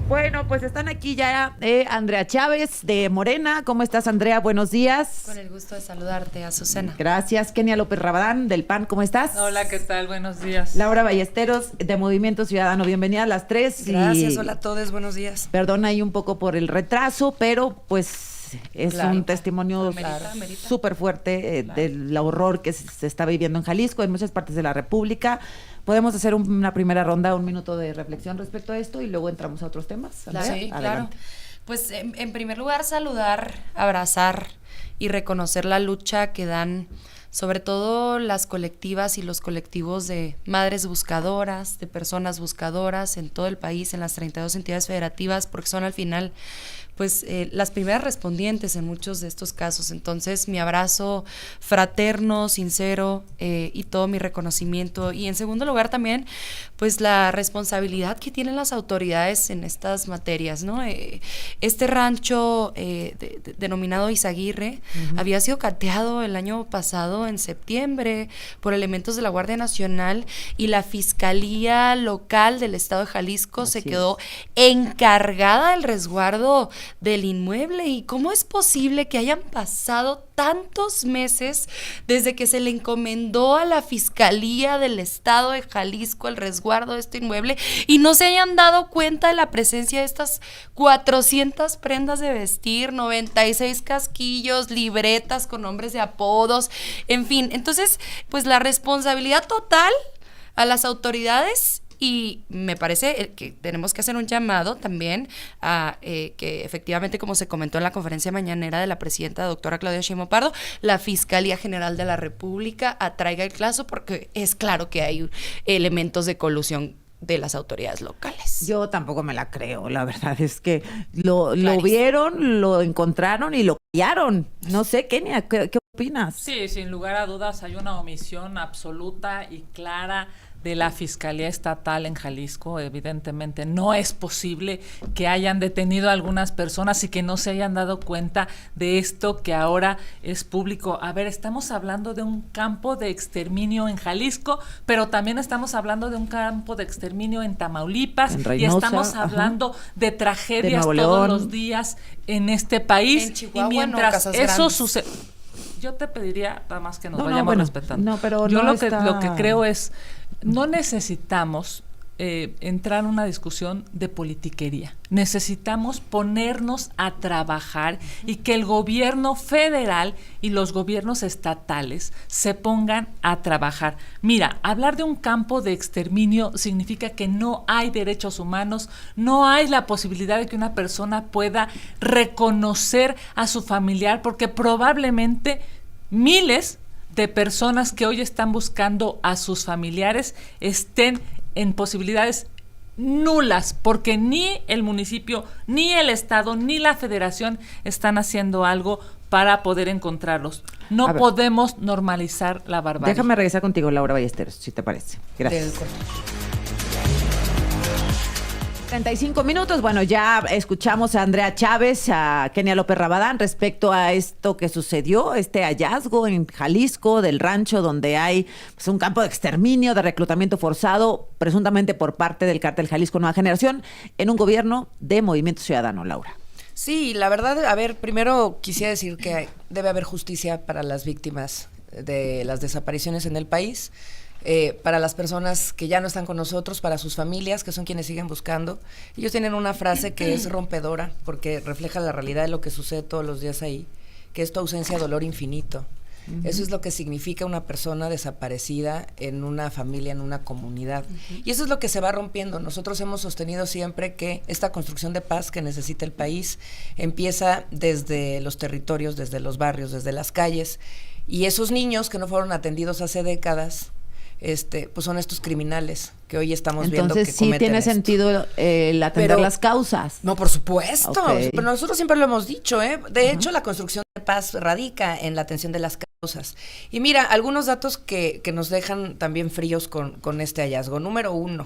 Bueno, pues están aquí ya Andrea Chávez de Morena. ¿Cómo estás, Andrea? Buenos días. Con el gusto de saludarte, Azucena. Gracias. Kenia López Rabadán del PAN, ¿cómo estás? Hola, ¿qué tal? Buenos días. Laura Ballesteros de Movimiento Ciudadano, bienvenida a las 3. Gracias, hola a todos, buenos días. Perdona ahí un poco por el retraso, pero pues es un testimonio súper fuerte del horror que se está viviendo en Jalisco, en muchas partes de la República. Podemos hacer una primera ronda, un minuto de reflexión respecto a esto y luego entramos a otros temas. Sí, claro. Pues en primer lugar saludar, abrazar y reconocer la lucha que dan sobre todo las colectivas y los colectivos de madres buscadoras, de personas buscadoras en todo el país, en las 32 entidades federativas, porque son al final pues las primeras respondientes en muchos de estos casos. Entonces, mi abrazo fraterno, sincero y todo mi reconocimiento. Y en segundo lugar también, pues la responsabilidad que tienen las autoridades en estas materias, ¿no? Este rancho denominado Izaguirre había sido cateado el año pasado, en septiembre, por elementos de la Guardia Nacional, y la Fiscalía Local del Estado de Jalisco se quedó encargada del resguardo del inmueble. ¿Y cómo es posible que hayan pasado tantos meses desde que se le encomendó a la Fiscalía del Estado de Jalisco el resguardo de este inmueble y no se hayan dado cuenta de la presencia de estas 400 prendas de vestir, 96 casquillos, libretas con nombres de apodos, en fin? Entonces, pues la responsabilidad total a las autoridades. Y me parece que tenemos que hacer un llamado también a que efectivamente, como se comentó en la conferencia mañanera de la presidenta doctora Claudia Sheinbaum Pardo, la Fiscalía General de la República atraiga el caso, porque es claro que hay elementos de colusión de las autoridades locales. Yo tampoco me la creo, la verdad es que lo vieron, lo encontraron y lo callaron. No sé, Kenia, ¿qué opinas? Sí, sin lugar a dudas hay una omisión absoluta y clara de la Fiscalía Estatal en Jalisco. Evidentemente no es posible que hayan detenido a algunas personas y que no se hayan dado cuenta de esto que ahora es público. A ver, estamos hablando de un campo de exterminio en Jalisco, pero también estamos hablando de un campo de exterminio en Tamaulipas, en Reynosa, y estamos hablando de tragedias de todos los días en este país. En Chihuahua, y mientras eso sucede, yo te pediría nada más que nos vayamos respetando. No, pero yo lo que creo es, no necesitamos entrar en una discusión de politiquería. Necesitamos ponernos a trabajar y que el gobierno federal y los gobiernos estatales se pongan a trabajar. Mira, hablar de un campo de exterminio significa que no hay derechos humanos, no hay la posibilidad de que una persona pueda reconocer a su familiar, porque probablemente miles de personas que hoy están buscando a sus familiares estén en posibilidades nulas, porque ni el municipio, ni el estado, ni la federación están haciendo algo para poder encontrarlos. No podemos normalizar la barbarie. Déjame regresar contigo, Laura Ballesteros, si te parece. Gracias. 35 minutos, bueno, ya escuchamos a Andrea Chávez, a Kenia López Rabadán respecto a esto que sucedió, este hallazgo en Jalisco del rancho donde hay pues, un campo de exterminio, de reclutamiento forzado, presuntamente por parte del cártel Jalisco Nueva Generación, en un gobierno de Movimiento Ciudadano, Laura. Sí, la verdad, a ver, primero quisiera decir que debe haber justicia para las víctimas de las desapariciones en el país. Para las personas que ya no están con nosotros, para sus familias, que son quienes siguen buscando. Ellos tienen una frase que es rompedora, porque refleja la realidad de lo que sucede todos los días ahí, que es tu ausencia, dolor infinito. Eso es lo que significa una persona desaparecida en una familia, en una comunidad. Y eso es lo que se va rompiendo. Nosotros hemos sostenido siempre que esta construcción de paz que necesita el país empieza desde los territorios, desde los barrios, desde las calles. Y esos niños que no fueron atendidos hace décadas, pues son estos criminales que hoy estamos viendo que cometen esto. Entonces sí tiene sentido el atender las causas. No, por supuesto, pero nosotros siempre lo hemos dicho, de hecho la construcción de paz radica en la atención de las causas. Y mira, algunos datos que nos dejan también fríos con este hallazgo. Número 1,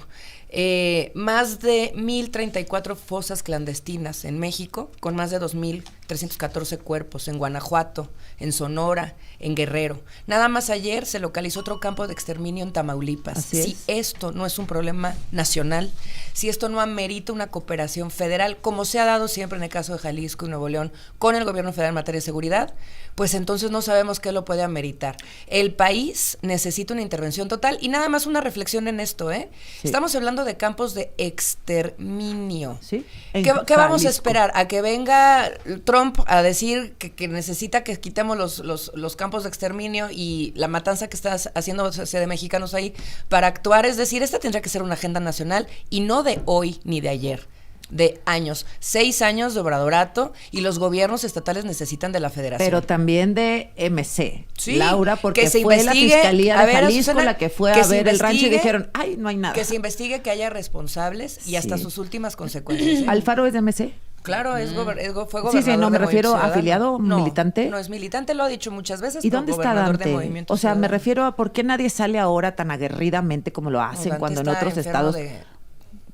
Más de 1,034 fosas clandestinas en México, con más de 2,314 cuerpos en Guanajuato, en Sonora, en Guerrero. Nada más ayer se localizó otro campo de exterminio en Tamaulipas. Así Si es. esto no es un problema nacional, si esto no amerita una cooperación federal, como se ha dado siempre en el caso de Jalisco y Nuevo León con el gobierno federal en materia de seguridad, pues entonces no sabemos qué lo puede ameritar. El país necesita una intervención total y nada más una reflexión en esto, ¿eh? Sí. Estamos hablando de campos de exterminio. Sí. ¿Qué En vamos a Jalisco. esperar? ¿A que venga Trump a decir que necesita que quitemos los campos de exterminio y la matanza que está haciéndose de mexicanos ahí para actuar? Es decir, esta tendría que ser una agenda nacional y no de hoy ni de ayer, de años, 6 años de obradorato, y los gobiernos estatales necesitan de la federación. Pero también de MC, Sí, Laura, porque que se fue la investigue. Fiscalía A de ver, Jalisco Azucena, la que fue que a se ver el rancho y investigue, dijeron, ay, no hay nada. que se investigue, que haya responsables y hasta Sí. sus últimas consecuencias, ¿eh? ¿Alfaro es de MC? Claro, fue Sí, gobernador sí, no, me de refiero Movimiento a Ciudadano. afiliado, No, militante. No es militante, lo ha dicho muchas veces, ¿Y pero dónde está gobernador de Dante? Movimiento O sea, me Ciudadano. refiero a por qué nadie sale ahora tan aguerridamente como lo No, hacen Dante cuando en está otros enfermo estados... de-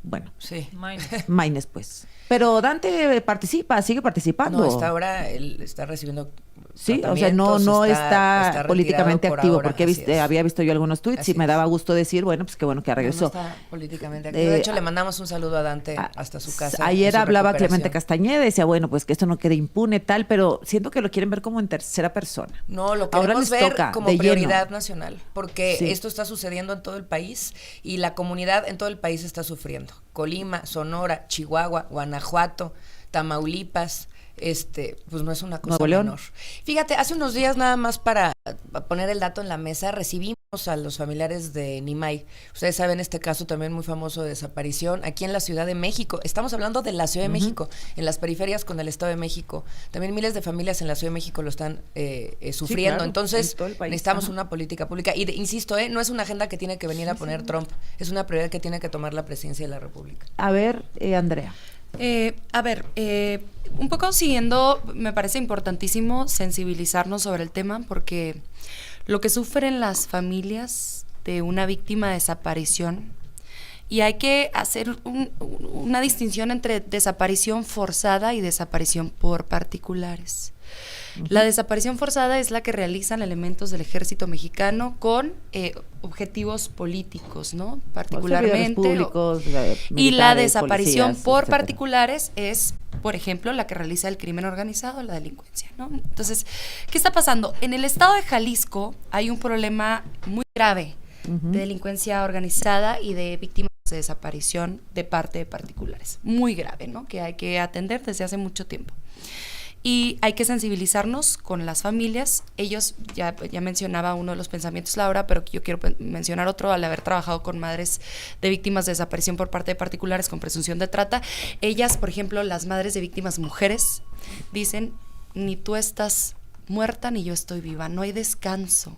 Bueno, Sí. Maines, pues. Pero Dante participa, sigue participando. No, hasta ahora él está recibiendo Sí, o sea, no está retirado políticamente por activo, ahora, porque así es. había visto yo algunos tweets Así y me es. daba gusto decir, bueno, pues qué bueno que No, no regresó. está políticamente activo. De hecho, le mandamos un saludo a Dante hasta su casa. Ayer en su hablaba recuperación. Clemente Castañeda y decía, bueno, pues que esto no quede impune, tal, pero siento que lo quieren ver como en tercera persona. No, lo Ahora queremos les ver toca, como de prioridad lleno. nacional, porque Sí. esto está sucediendo en todo el país y la comunidad en todo el país está sufriendo. Colima, Sonora, Chihuahua, Guanajuato, Tamaulipas, pues no es una cosa Nuevo León. menor. Fíjate, hace unos días nada más para poner el dato en la mesa, recibimos a los familiares de Nimay. Ustedes saben este caso también muy famoso de desaparición aquí en la Ciudad de México. Estamos hablando de la Ciudad de México, en las periferias con el Estado de México. También miles de familias en la Ciudad de México lo están sufriendo. claro, Entonces, en todo el país. necesitamos Ajá. una política pública. Y insisto, no es una agenda que tiene que venir a poner Trump, es una prioridad que tiene que tomar la presidencia de la República. A ver, Andrea. Un poco siguiendo, me parece importantísimo sensibilizarnos sobre el tema porque lo que sufren las familias de una víctima de desaparición, y hay que hacer una distinción entre desaparición forzada y desaparición por particulares. La desaparición forzada es la que realizan elementos del ejército mexicano con objetivos políticos, ¿no? Particularmente. Públicos, y la militares, desaparición policías, por etcétera. particulares es, por ejemplo, la que realiza el crimen organizado, la delincuencia, ¿no? Entonces, ¿qué está pasando? En el estado de Jalisco hay un problema muy grave de delincuencia organizada y de víctimas de desaparición de parte de particulares. Muy grave, ¿no? Que hay que atender desde hace mucho tiempo. Y hay que sensibilizarnos con las familias. Ellos, ya mencionaba uno de los pensamientos Laura, pero yo quiero mencionar otro, al haber trabajado con madres de víctimas de desaparición por parte de particulares con presunción de trata. Ellas, por ejemplo, las madres de víctimas mujeres, dicen, ni tú estás muerta ni yo estoy viva, no hay descanso.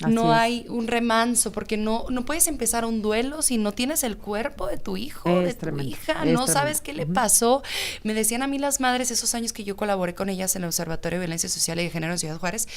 No hay un remanso, porque no puedes empezar un duelo si no tienes el cuerpo de tu hijo, de tu hija, no sabes qué le pasó. Me decían a mí las madres esos años que yo colaboré con ellas en el Observatorio de Violencia Social y de Género en Ciudad Juárez,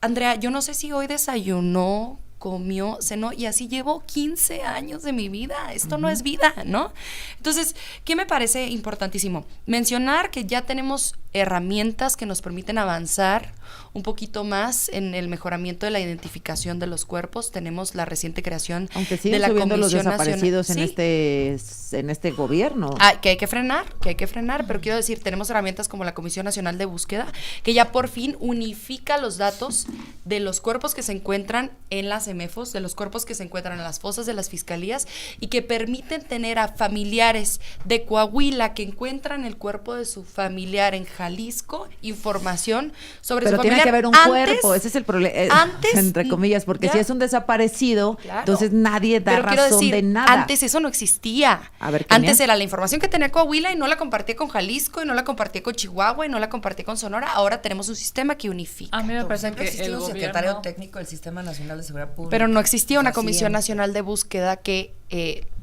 Andrea, yo no sé si hoy desayunó, comió, cenó, y así llevo 15 años de mi vida. Esto no es vida, ¿no? Entonces, ¿qué me parece importantísimo? Mencionar que ya tenemos herramientas que nos permiten avanzar un poquito más en el mejoramiento de la identificación de los cuerpos. Tenemos la reciente creación Aunque de siguen la subiendo los Comisión desaparecidos Nacional. en este gobierno. Que hay que frenar, pero quiero decir, tenemos herramientas como la Comisión Nacional de Búsqueda, que ya por fin unifica los datos de los cuerpos que se encuentran en las EMEFOS, de los cuerpos que se encuentran en las fosas de las fiscalías, y que permiten tener a familiares de Coahuila que encuentran el cuerpo de su familiar en Jalisco, información sobre Pero su tiene familiar. que haber un cuerpo, ese es el problema, antes, entre comillas, porque ya. si es un desaparecido, Claro. entonces nadie da Pero quiero razón decir, de nada. antes eso no existía. A ver, Kenia. Antes era la información que tenía Coahuila y no la compartía con Jalisco, y no la compartía con Chihuahua, y no la compartía con Sonora. Ahora tenemos un sistema que unifica. A mí me Pues parece siempre que existió el un secretario gobierno... técnico del Sistema Nacional de Seguridad Pública. Pero no existía una Así Comisión es. Nacional de Búsqueda que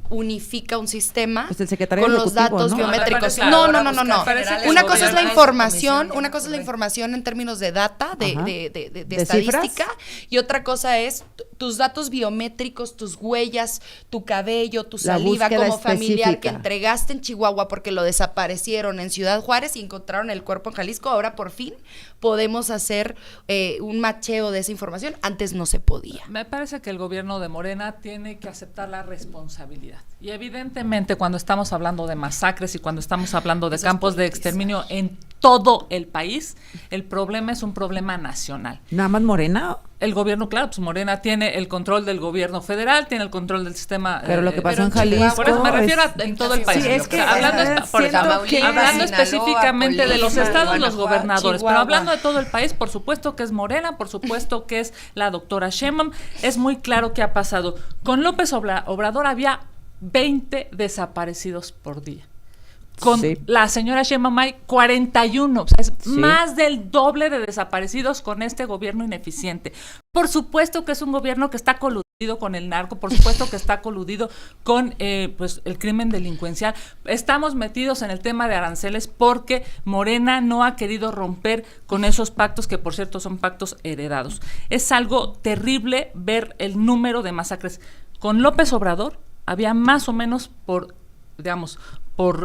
unifica un sistema Pues el secretario con los ejecutivo, datos ¿no? biométricos. Claro, No, ahora no. buscar federales, Una cosa es la gobierno, información, comisión, una cosa es la correcto. información en términos de data, Ajá. de ¿De estadística, cifras? y otra cosa es tus datos biométricos, tus huellas, tu cabello, tu La saliva búsqueda como familiar que específica. entregaste en Chihuahua porque lo desaparecieron en Ciudad Juárez y encontraron el cuerpo en Jalisco, ahora por fin podemos hacer un macheo de esa información. Antes no se podía. Me parece que el gobierno de Morena tiene que aceptar la responsabilidad. Y evidentemente cuando estamos hablando de masacres y cuando estamos hablando de campos de exterminio en todo el país, el problema es un problema nacional. ¿Nada más Morena? El gobierno, claro, pues Morena tiene el control del gobierno federal, tiene el control del sistema. Pero lo que pasó en Chihuahua, Jalisco. Por eso me refiero a en todo el país. Sí, es que hablando, por siento ejemplo, que- hablando Sinaloa, específicamente de los Colima, estados, los Guanajuato, gobernadores, pero Chihuahua. hablando de todo el país, por supuesto que es Morena, por supuesto que es la doctora Sheinbaum, es muy claro qué ha pasado. Con López Obrador había 20 desaparecidos por día. Con Sí. la señora Sheinbaum hay 41, o sea, es Sí. más del doble de desaparecidos con este gobierno ineficiente. Por supuesto que es un gobierno que está coludido con el narco, por supuesto que está coludido con pues el crimen delincuencial. Estamos metidos en el tema de aranceles porque Morena no ha querido romper con esos pactos que, por cierto, son pactos heredados. Es algo terrible ver el número de masacres. Con López Obrador había más o menos por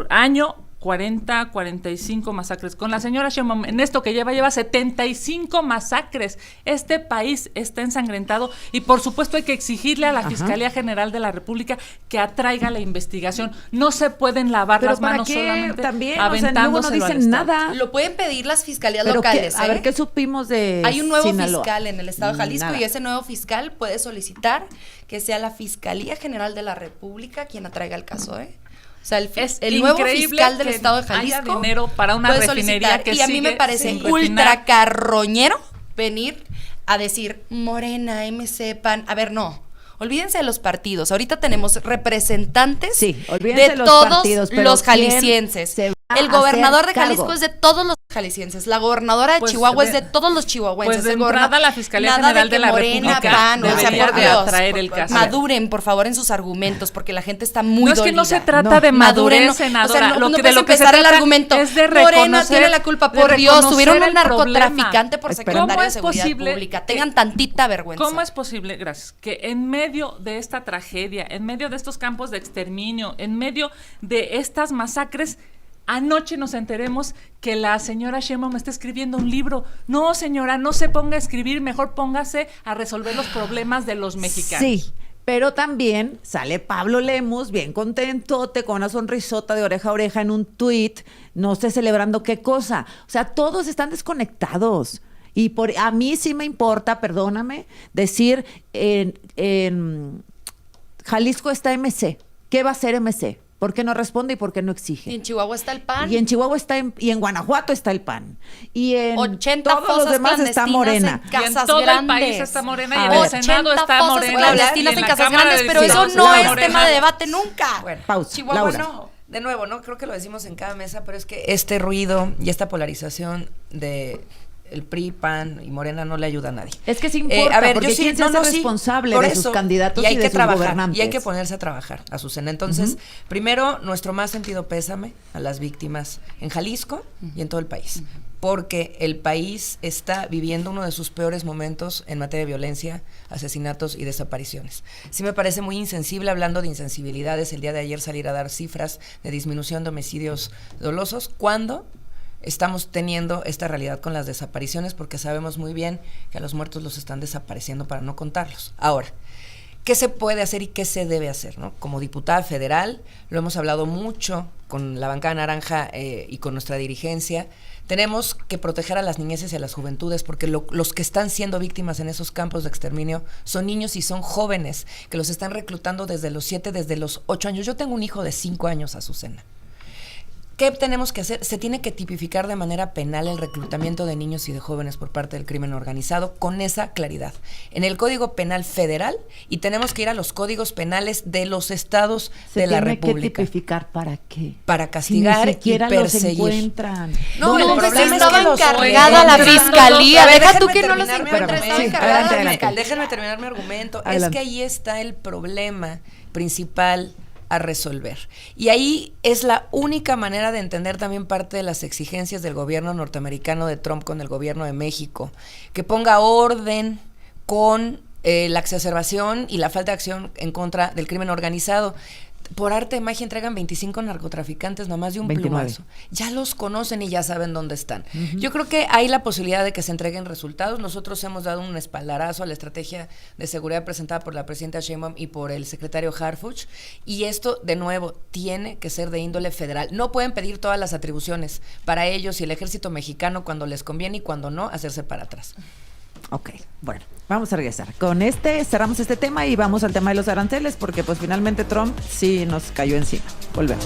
año 40, 45 masacres. Con la señora Sheinbaum, en esto que lleva 75 masacres. Este país está ensangrentado y por supuesto hay que exigirle a la Fiscalía General de la República que atraiga la investigación. No se pueden lavar Pero las ¿para manos qué? solamente También, o sea, luego no aventándoselo al dicen Estado. nada. Lo pueden pedir las fiscalías Pero locales. a ver, ¿qué supimos de Hay un nuevo Sinaloa? fiscal en el estado de Jalisco Nada. y ese nuevo fiscal puede solicitar que sea la Fiscalía General de la República quien atraiga el caso, O sea, el nuevo increíble fiscal del que estado de haya Jalisco dinero para una puede refinería solicitar. que y a mí me sigue parece sin ultra refinar. carroñero venir a decir Morena, MC, PAN. A ver, no. Olvídense de los partidos. Ahorita tenemos representantes Sí, olvídense de de los todos partidos, pero los ¿quién jaliscienses. se va El a gobernador de hacer Jalisco cargo? es de todos los jaliscienses. La gobernadora de Pues, Chihuahua es de- de todos los chihuahuenses. Pues de El gobernador- entrada la Fiscalía nada General que de la Morena, República PAN, o sea, debería por de Dios. atraer el caso. Maduren, por favor, en sus argumentos, porque la gente está muy No es que no dolida. se trata No. de Maduren, madurez, senadora. o sea, no, lo no que, de puedes lo que se empezar el trata argumento. es de Morena reconocer, tiene la culpa, de por Dios. reconocer Tuvieron un el problema. narcotraficante por Espera. secretario ¿Cómo de es Seguridad posible Pública. que- Tengan tantita vergüenza. ¿Cómo es posible, gracias, que en medio de esta tragedia, en medio de estos campos de exterminio, en medio de estas masacres, anoche nos enteremos que la señora Sheinbaum está escribiendo un libro? No, señora, no se ponga a escribir, mejor póngase a resolver los problemas de los mexicanos. Sí, pero también sale Pablo Lemus bien contentote, con una sonrisota de oreja a oreja en un tuit, no sé celebrando qué cosa. O sea, todos están desconectados. Y a mí sí me importa, perdóname, decir en Jalisco está MC. ¿Qué va a hacer MC? ¿Por qué no responde y por qué no Y exige? en Chihuahua está el PAN. Y en Chihuahua y en Guanajuato está el PAN. Y en 80 todos los fosas demás está clandestinas Morena. Y en Casas todo el grandes. país está Morena y A en ver. el Senado 80 está fosas Morena. clandestinas y en la Casas Cámara Grandes, de pero eso Diputados no está es Morena. tema de debate nunca. Bueno, Pausa. Chihuahua Laura. no. De nuevo, ¿no? Creo que lo decimos en cada mesa, pero es que este ruido y esta polarización de el PRI, PAN y Morena no le ayuda a nadie. Es que sí importa, porque ¿quién se hace responsable por de sus candidatos y hay y de que sus trabajar, gobernantes? y hay que ponerse a trabajar, Azucena. Entonces, primero, nuestro más sentido pésame a las víctimas en Jalisco y en todo el país, porque el país está viviendo uno de sus peores momentos en materia de violencia, asesinatos y desapariciones. Sí me parece muy insensible, hablando de insensibilidades, el día de ayer salir a dar cifras de disminución de homicidios dolosos, cuando estamos teniendo esta realidad con las desapariciones, porque sabemos muy bien que a los muertos los están desapareciendo para no contarlos. Ahora, ¿qué se puede hacer y qué se debe hacer, ¿no? Como diputada federal, lo hemos hablado mucho con la bancada naranja y con nuestra dirigencia. Tenemos que proteger a las niñeces y a las juventudes, porque los que están siendo víctimas en esos campos de exterminio son niños y son jóvenes, que los están reclutando desde los 7, desde los 8 años. Yo tengo un hijo de 5 años, Azucena. ¿Qué tenemos que hacer? Se tiene que tipificar de manera penal el reclutamiento de niños y de jóvenes por parte del crimen organizado con esa claridad. En el Código Penal Federal, y tenemos que ir a los códigos penales de los estados de la tiene que República. tipificar para qué. Para castigar si ni siquiera y perseguir. los encuentran. No, el hombre, problema es estaba que los encargada la encuentran. fiscalía. A ver, Deja tú déjenme que no los terminar mi encuentre, argumento. estaba encargada adelante, la adelante. fiscalía. Déjenme terminar mi argumento. Es Adelante. que ahí está el problema principal a resolver. Y ahí es la única manera de entender también parte de las exigencias del gobierno norteamericano de Trump con el gobierno de México, que ponga orden con la exacerbación y la falta de acción en contra del crimen organizado. Por arte de magia entregan 25 narcotraficantes nomás de un 29. plumazo. Ya los conocen y ya saben dónde están. Yo creo que hay la posibilidad de que se entreguen resultados. Nosotros hemos dado un espaldarazo a la estrategia de seguridad presentada por la presidenta Sheinbaum y por el secretario Harfuch. Y esto, de nuevo, tiene que ser de índole federal. No pueden pedir todas las atribuciones para ellos y el ejército mexicano cuando les conviene y cuando no, hacerse para atrás. Ok, bueno, vamos a regresar. Con cerramos este tema y vamos al tema de los aranceles, porque pues finalmente Trump sí nos cayó encima. Volvemos.